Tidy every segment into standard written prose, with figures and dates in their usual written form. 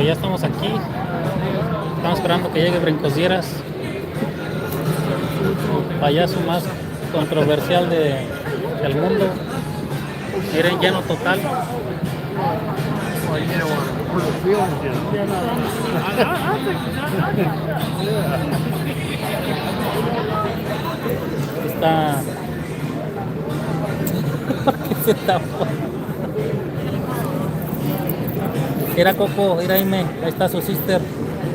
Pues ya estamos aquí. Estamos esperando que llegue Brincosieras, el payaso más controversial del mundo. Miren, lleno total. Está. ¿Qué se tapó? Era Coco, era Aime, ahí está su sister.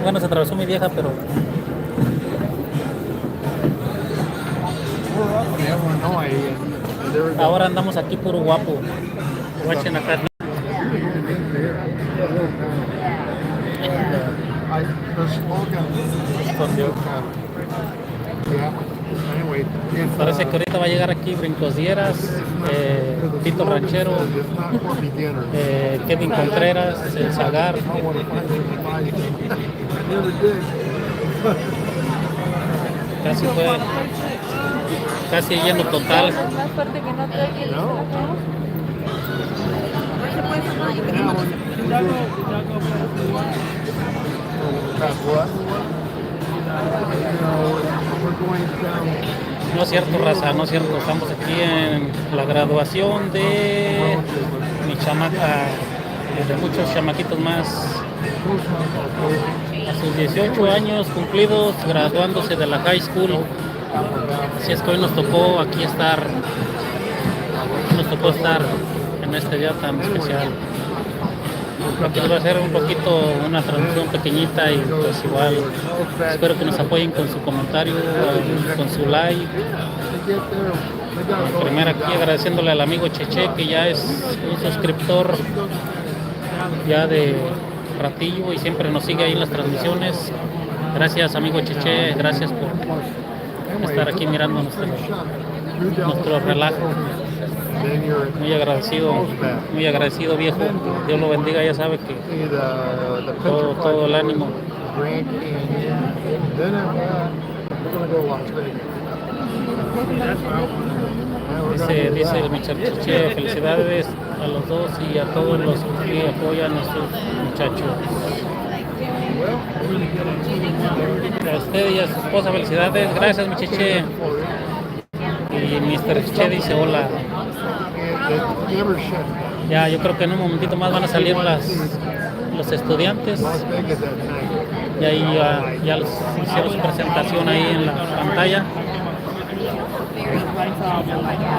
Bueno, se atravesó mi vieja, pero. Ahora andamos aquí puro guapo. Guachen acá. Parece que ahorita va a llegar aquí Brincosieras, Tito Ranchero, Kevin Contreras, el Zagar. Casi fue, casi lleno total. No es cierto, raza, no es cierto. Estamos aquí en la graduación de mi chamaca, de muchos chamaquitos más. A sus 18 años cumplidos, graduándose de la high school. Así es que hoy nos tocó aquí estar, en este día tan especial. Aquí les va a hacer un poquito una transmisión pequeñita y pues igual espero que nos apoyen con su comentario, con su like. Primero aquí agradeciéndole al amigo Cheche, que ya es un suscriptor ya de ratillo y siempre nos sigue ahí en las transmisiones. Gracias, amigo Cheche, gracias por estar aquí mirando nuestro relajo. Muy agradecido viejo. Dios lo bendiga, ya sabe que todo el ánimo. Dice el muchacho, felicidades a los dos y a todos los que apoyan a sus muchachos. A usted y a su esposa, felicidades. Gracias, mi Cheche. Y Mr. Cheche dice hola. Ya, yo creo que en un momentito más van a salir los estudiantes. Y ahí ya los hicieron su presentación ahí en la pantalla.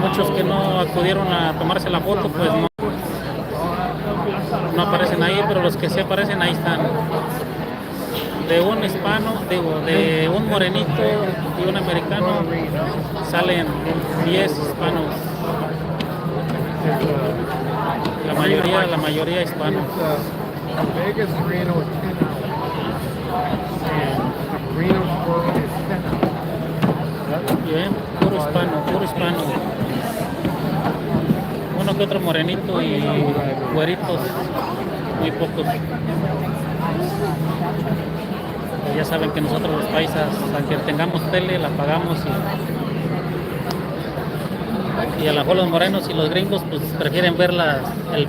Muchos que no acudieron a tomarse la foto, pues no aparecen ahí, pero los que sí aparecen ahí están. De un hispano, de un morenito y un americano salen 10 hispanos. La mayoría hispanos. Bien, puro hispano. Uno que otro morenito y güeritos, muy pocos. Ya saben que nosotros los paisas, aunque tengamos tele, la pagamos y a lo mejor los morenos y los gringos pues prefieren ver el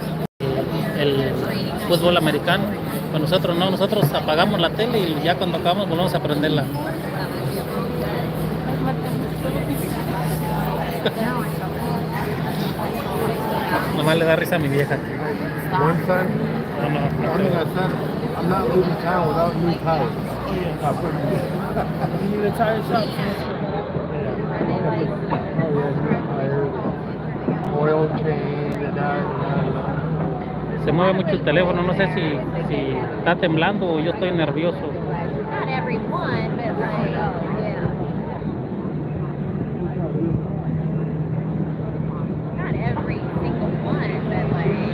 fútbol americano. Pues nosotros no, nosotros apagamos la tele y ya cuando acabamos volvemos a prenderla. Nomás le da risa a mi vieja. I'm not leaving town without new tires. You need a tire shop. Oil change and that. Se mueve mucho el teléfono, no sé si está temblando o yo estoy nervioso. Not every one, but like, yeah. Not every single one, but like.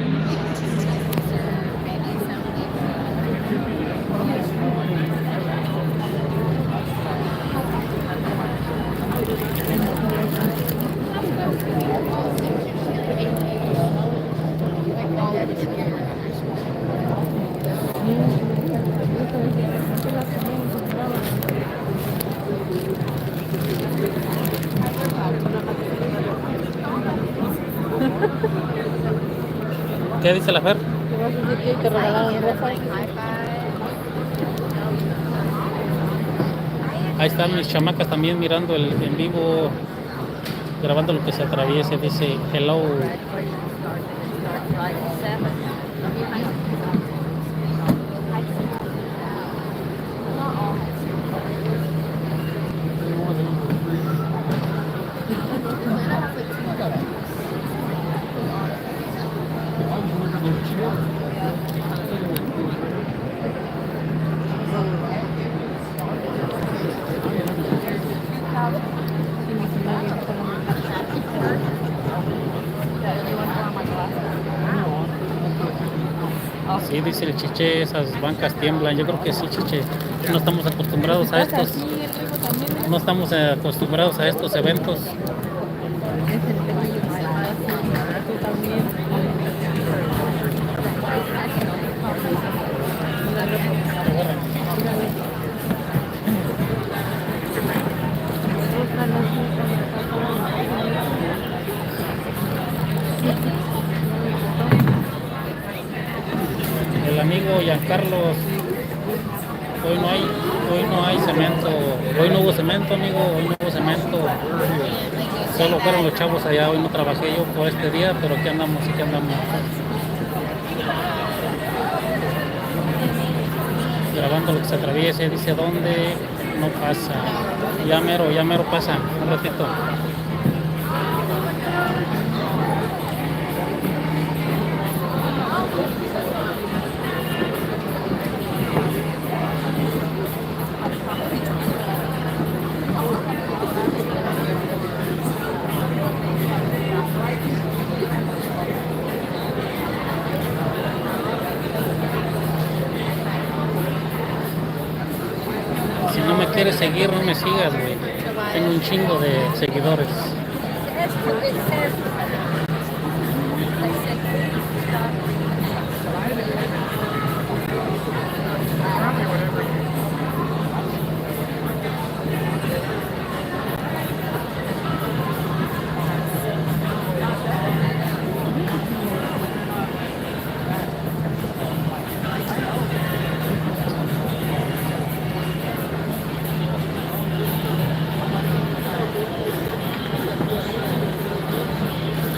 ¿Qué dice la Fer? Que vas a decir que te regalaron ropa. Ahí están mis chamacas también mirando el en vivo, grabando lo que se atraviese. Dice hello. Sí, dice el Chiche, esas bancas tiemblan. Yo creo que sí, Chiche. No estamos acostumbrados a estos. No estamos acostumbrados a estos eventos. El amigo Giancarlos, hoy no hay cemento, hoy no hubo cemento, amigo, hoy no hubo cemento, solo fueron los chavos allá, hoy no trabajé yo por este día, pero aquí andamos. Grabando lo que se atraviese, dice dónde no pasa, ya mero pasa, un ratito. Si no me quieres seguir, no me sigas, güey. Tengo un chingo de seguidores.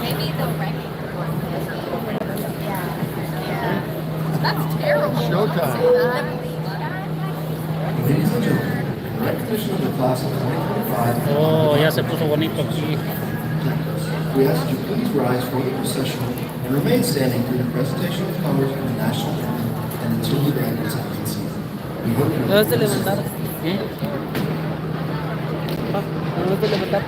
Maybe they'll recognize. Yeah. That's terrible. Showtime. Ladies and gentlemen, the recognition of the class of 2025. Oh, ya se puso bonito aquí. We ask that you please rise for the procession and remain standing through the presentation of colors of the national anthem and until the band is out season. We hope you Debes de levantar. ¿Eh? Debes de levantar.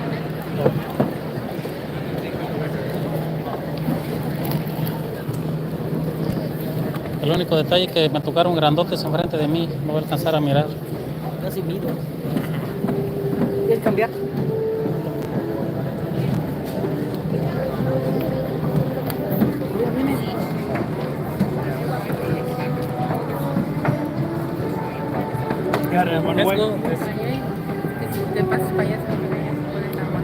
El único detalle es que me tocaron grandotes enfrente de mí, no voy a alcanzar a mirar. Casi mido. ¿Quieres cambiar? Let's go. Te pasas para allá, se puede estar más.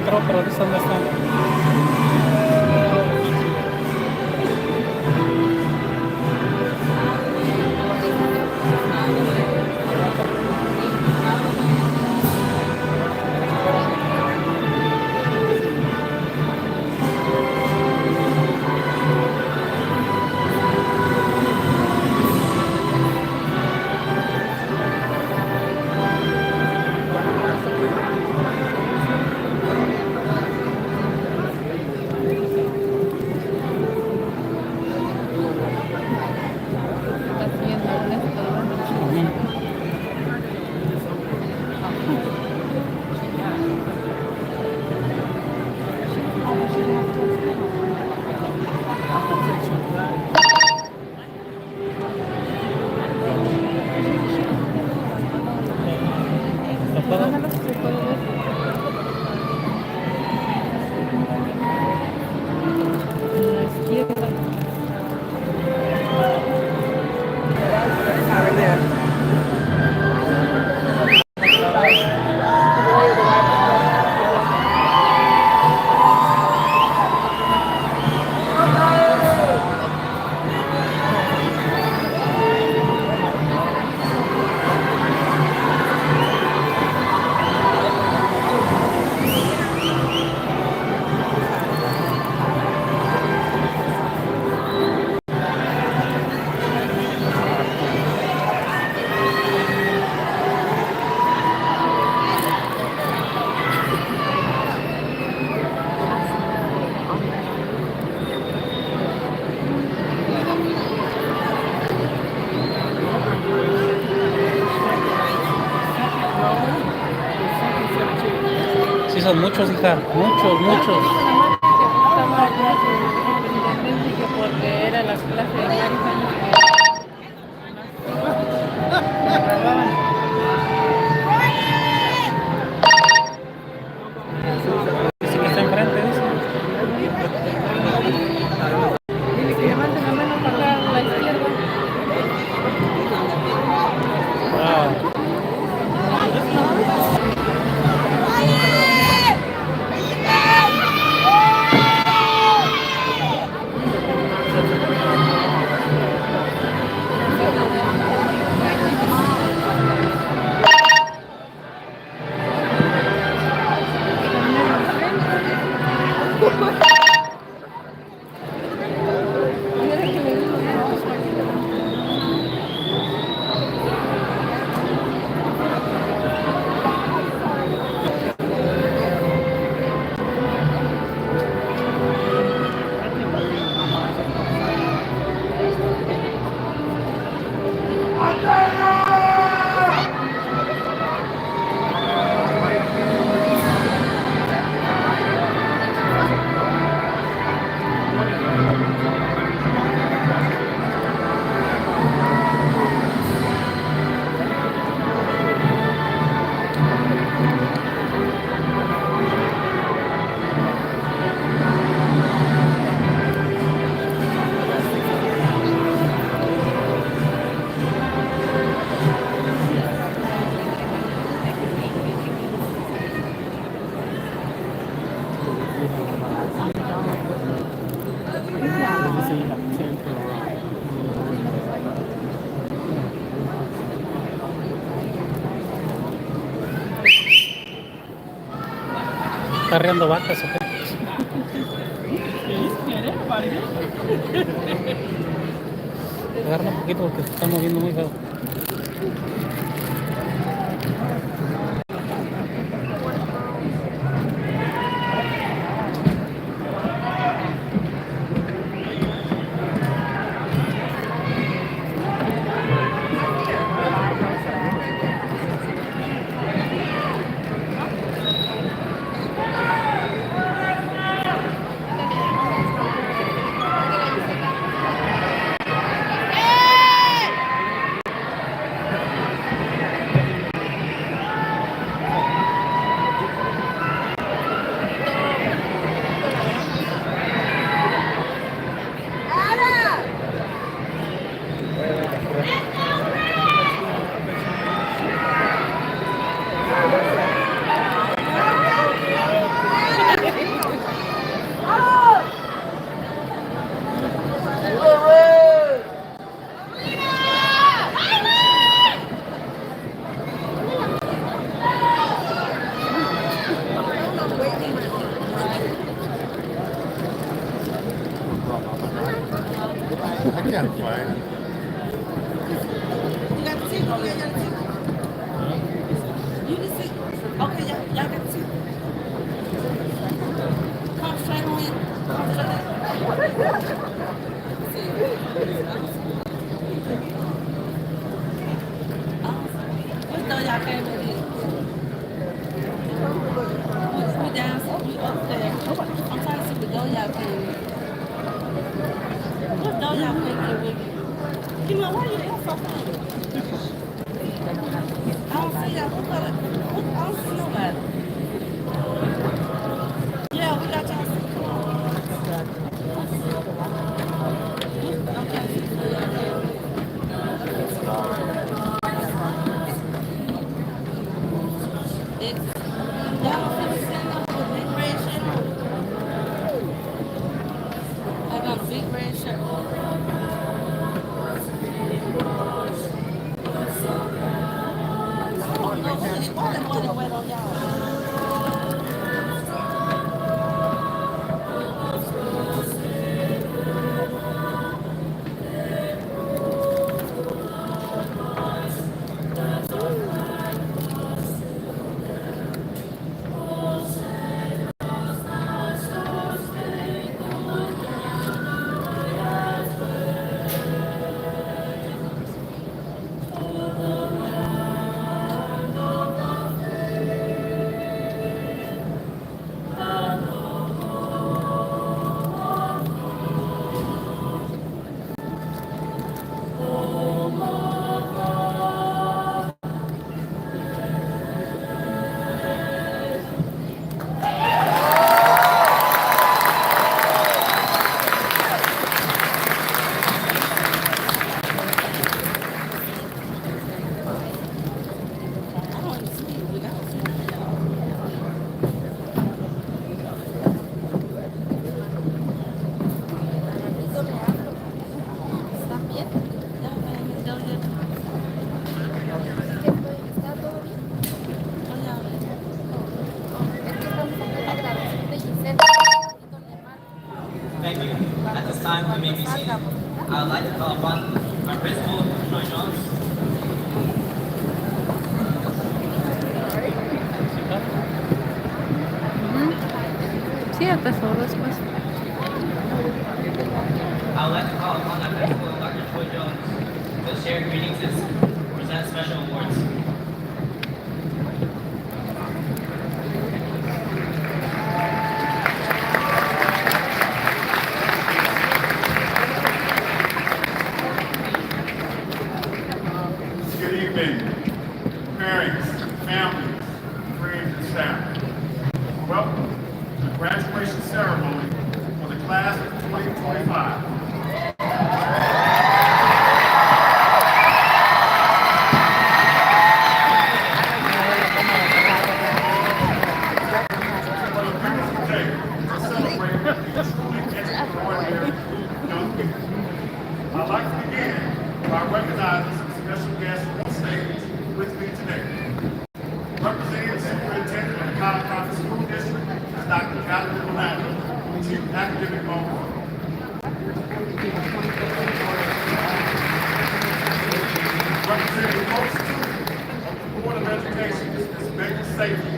entró, pero dice dónde está. Sí, son muchos, hija, muchos, muchos. Porque era la clase de Dice que está enfrente, dice. Dile que levante la mano para acá a la izquierda. Wow. Está riendo vacas, ¿o qué? Agarra un poquito porque se está moviendo muy feo. kind of fine. You got the seat? Oh, yeah, you got the seat. You can see. Okay, y'all got the seat. Come straight on in. Come straight in. See. What door y'all came in? We down, so we up there. I'm trying to see the door y'all came in. What door y'all came in with? You know, why you there so fast? I don't see y'all. What color? I don't see nobody. Yeah, we got y'all. Okay. It's y'all see the center with the big red shirt? I got a big red shirt. Why they want to wait on y'all? Thank you. At this time, we may be seated. I would like to call upon our principal, Troy Jones. Sí, empezó después. I would like to call upon our principal, Dr. Troy Jones, to share greetings and present special awards. Good evening, parents, families, friends, and staff. Welcome to the graduation ceremony for the class of 2025. Today, to celebrate these truly extraordinary young people. I'd like to begin by recognizing some special guests on stage with me today. Representing the superintendent of the College County School District is Dr. Grabando, Chief Academic Officer. Representing the most students of the Board of Education is Ms. Megan Safety.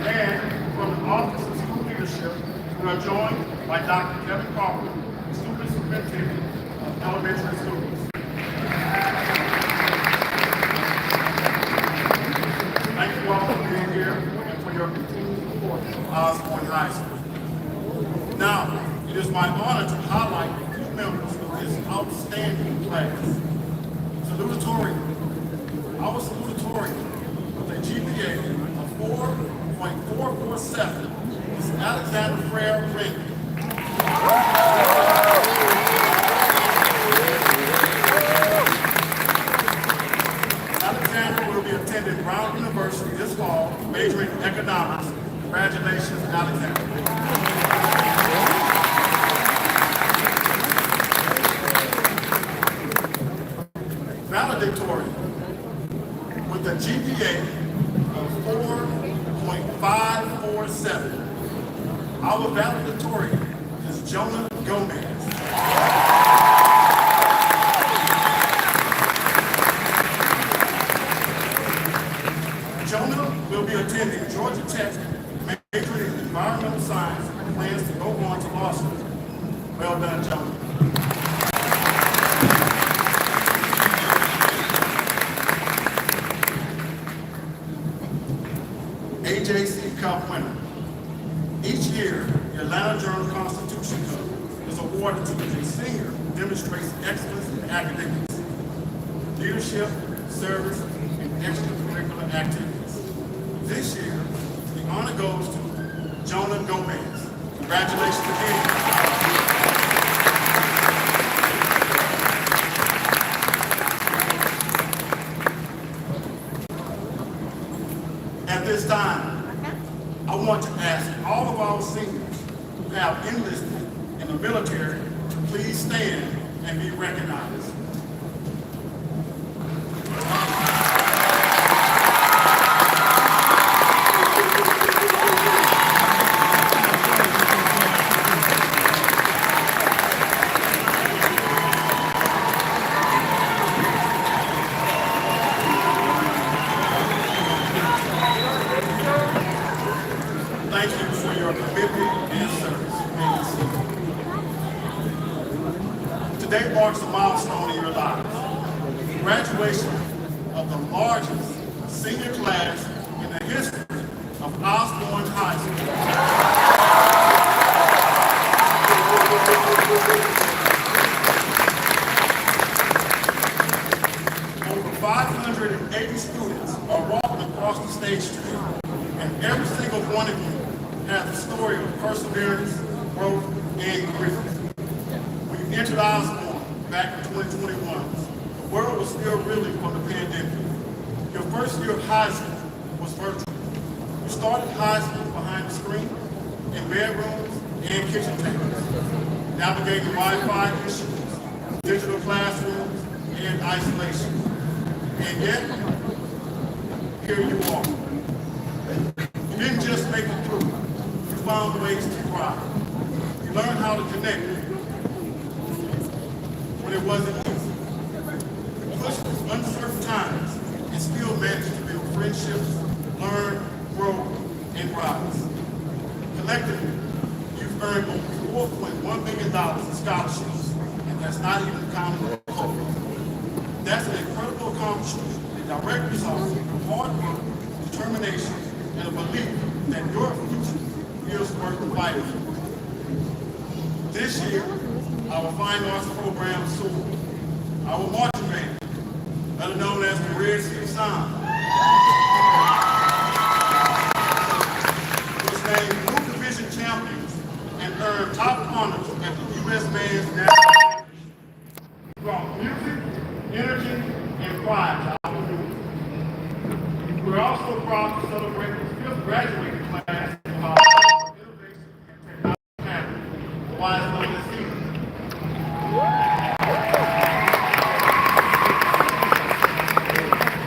And from the Office of School Leadership, we are joined by Dr. Kevin Crawford, Superintendent of Elementary Schools. Thank you all for being here and for your continued support of Osborne High School. Now, it is my honor to highlight a few members of this outstanding class. Salutatorian. Our salutatorian with a GPA of 4.447 is Alexander Frere Ring. Alexander will be attending Brown University this fall, majoring in economics. Congratulations, Alexander. Valedictorian with a GPA of 4.547. Our Our valedictorian is Jonah Gomez. Jonah will be attending Georgia Tech, majoring in environmental science, and plans to go on to law school. Well done, Jonah. AJC Cup winner. Each year, the Atlanta Journal-Constitution Cup is awarded to a senior who demonstrates excellence in academics, leadership, service, and extracurricular activities. This year, the honor goes to Jonah Gomez. Congratulations again. At this time, I want to ask all of our seniors who have enlisted in the military to please stand and be recognized. Thank you for your commitment and service. Today marks a milestone in your lives. The graduation of the largest senior class in the history of Osborne High School. Over 580 students are walking across the stage today, and every single one of you has a story of perseverance, growth, and grit. When you entered Osborne back in 2021, the world was still reeling from the pandemic. Your first year of high school was virtual. You started high school behind the screen, in bedrooms and kitchen tables, navigating Wi-Fi issues, digital classrooms, and isolation. And yet, here you are. You didn't just make it through. You found ways to thrive. You learned how to connect when it wasn't easy. You pushed through uncertain times and still managed to build friendships, learn, grow, and rise. Collectively, you've earned over $4.1 million in scholarships, and that's not even counting the COVID. That's an incredible accomplishment, a direct result of hard work, determination, and a belief that your future is worth the fight for. This year, our fine arts program soared. Our marching band, better known as the Red Sea Sound, was named Blue Division champions and earned top honors at the U.S. Band's National. You brought music, energy, and pride to our community. We're also proud to celebrate the 5th graduating class of our Innovation and Technology Academy, otherwise known as CETA.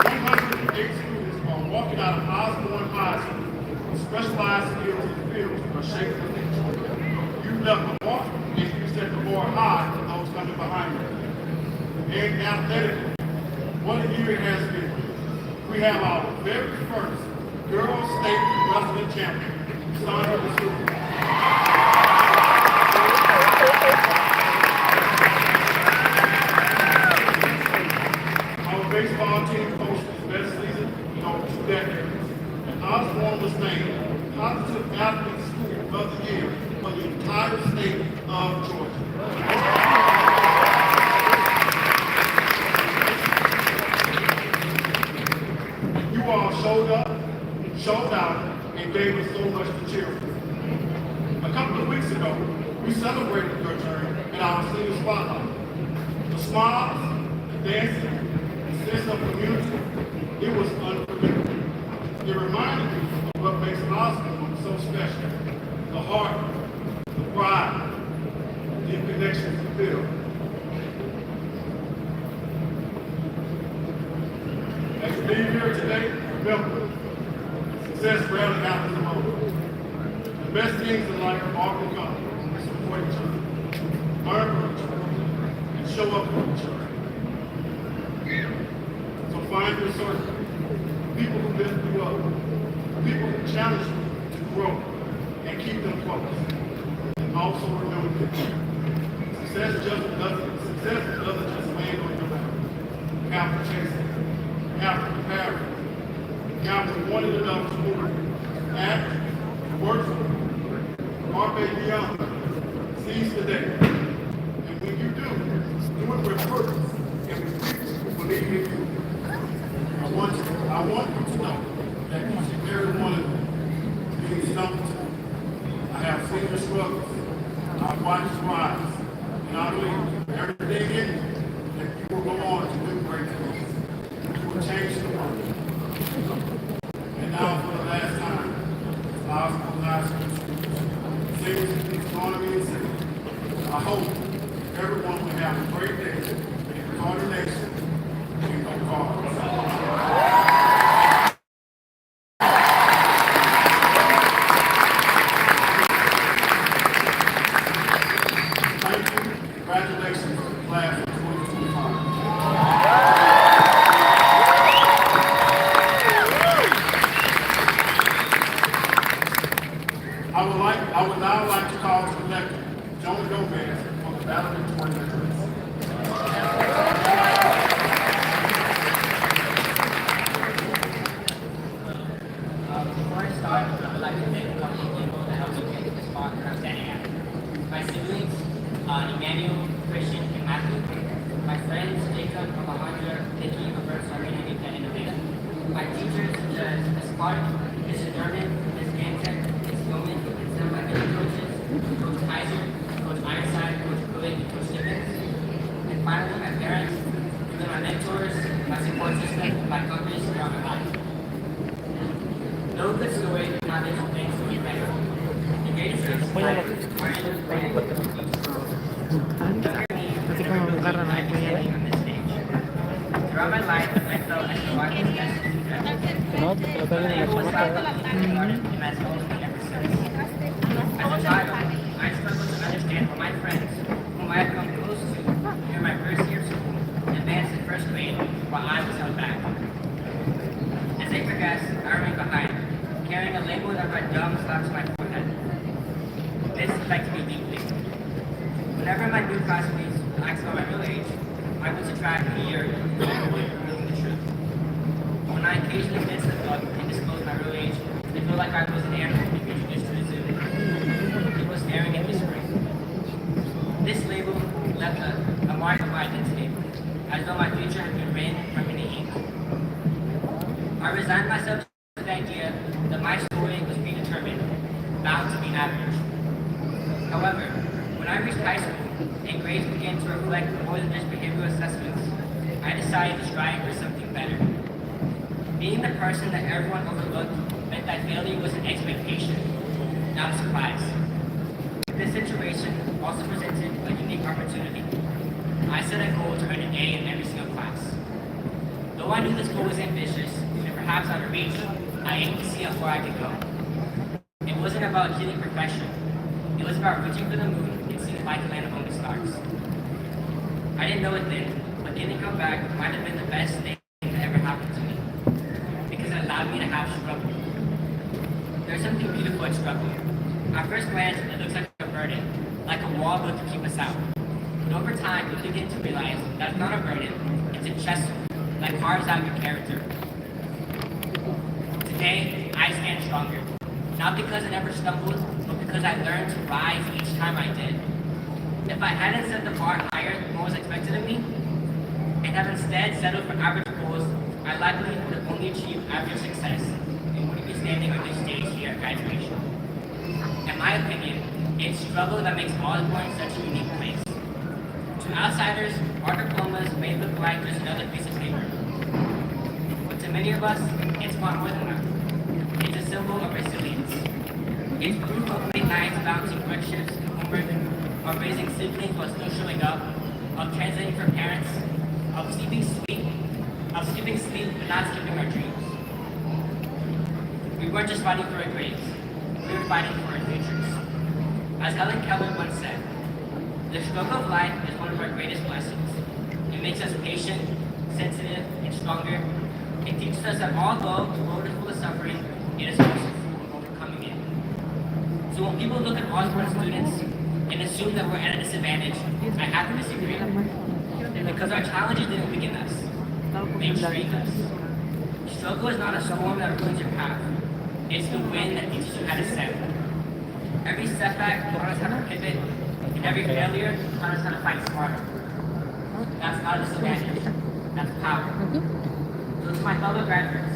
108 students are walking out of Osborne High School with specialized skills and fields that are shaping the future. You left the mark and you set the bar high for those coming behind you. And athletically, what a year it has been. We have our very first girls state wrestling champion, Sandra DeSouza. Our baseball team posted its best season in over 2 decades, and Osborne was named Positive Athlete School of the Year for the entire state of Georgia. You all showed up, showed out, and gave us so much to cheer for. A couple of weeks ago, we celebrated your journey in our senior spotlight. The smiles, the dancing, the sense of community, it was unforgettable. It reminded me of what makes Osborne so special. The heart, the pride, the connections to build. As you leave here today, remember, success rarely happens alone. The best things in life often come from support each other, learn from each other, and show up for each other. So find your circle, people who lift you up, people who challenge you to grow, and keep them close. And also remember this. Success doesn't just land on your lap. You have to chase it. You have to prepare it. You have to want it enough to move. Act, work for it. Carpe diem. Seize the day. And when you do it with purpose and with people who believe in you. I want you to know that each and every one of you means something to me. I have seen your struggles. I've watched your rise. And I believe everything in you that you will go on to do great things. You will change the world. And now for the last time, last sing Deuteronomy and sing. I hope everyone will have a great day in coordination and no cause. Congratulations to the class of 2025. I would now like to call to the lecture Joan Gomez for the valedictorian address. Before I start, I would like to thank the company people that helped me get to the spot that I'm standing at. My siblings, Emmanuel, Christian, and Matthew. My friends, Jacob, Alejandra, Nikki, Roberto, Serena, and Elena. My teachers, such as Ms. Clark, Mr. Durman, Ms. Gantek, Ms. Bowman, and some of my head coaches, Coach Kaiser, Coach Ironside, Coach Pruitt, and Coach Stevens. And finally, my parents, through my mentors, my support system, and my coaches throughout my life. No good story cannot make things to be better. The greatest gifts of life are in the brain of each soul. Así como un carro no me podía ir. Throughout my life, I felt I could walk in the best of No, pero también en la chamaca. and as well as me ever since. As a child, I struggled to understand how my friends, whom I had come close to during my first year of school, advanced in first grade while I was held back. As they progressed, I remained behind, carrying a label that read dumb slapped to my forehead. This affected me deeply. Whenever my new classmates asked about my real age, I would subtract a year and avoid revealing the truth. When I occasionally missed a book and disclosed my real age, it felt like I was an animal being introduced to the zoo. People staring at me scream. This label left a mark on my identity, as though my future had been written from in the ink. I resigned myself to the idea that my story was predetermined, bound to be average. However, when I reached high school and grades began to reflect more than just behavioral assessments, I decided to strive for something better. Being the person that everyone overlooked meant that failure was an expectation, not a surprise. This situation also presented a unique opportunity. I set a goal to earn an A in every single class. Though I knew this goal was ambitious and perhaps out of reach, I aimed to see how far I could go. It wasn't about hitting perfection. It was about reaching for the moon and seeing if I could land among the stars. I didn't know it then, but getting come back might have been the best thing that ever happened to me, because it allowed me to have struggle. There's something beautiful in struggle. At first glance, it looks like a burden, like a wall built to keep us out. But over time, you begin to realize that's not a burden, it's a chest that carves out your character. Today, I stand stronger. Not because I never stumbled, but because I learned to rise each time I did. If I hadn't set the bar higher than what was expected of me, and have instead settled for average goals, I likely would have only achieved average success and wouldn't be standing on this stage here at graduation. In my opinion, it's struggle that makes Osborne such a unique place. To outsiders, our diplomas may look like just another piece of paper. But to many of us, it's far more than that. It's a symbol of resilience. It's proof of late nights bouncing work shifts and homework, of raising siblings while still showing up, of translating for parents, of skipping sleep but not skipping our dreams. We weren't just fighting for our grades. We we're fighting for our futures. As Helen Keller once said, the struggle of life is one of our greatest blessings. It makes us patient, sensitive, and stronger. It teaches us that although the road is full of suffering, it is also full of overcoming it. So when people look at algebra students and assume that we're at a disadvantage, I have to disagree. Because our challenges didn't begin us. They trained us. Struggle is not a storm that ruins your path. It's the wind that teaches you how to sail. Every setback taught us how to pivot, and every failure taught us how to fight smarter. That's not a disadvantage. That's power. So to my fellow graduates,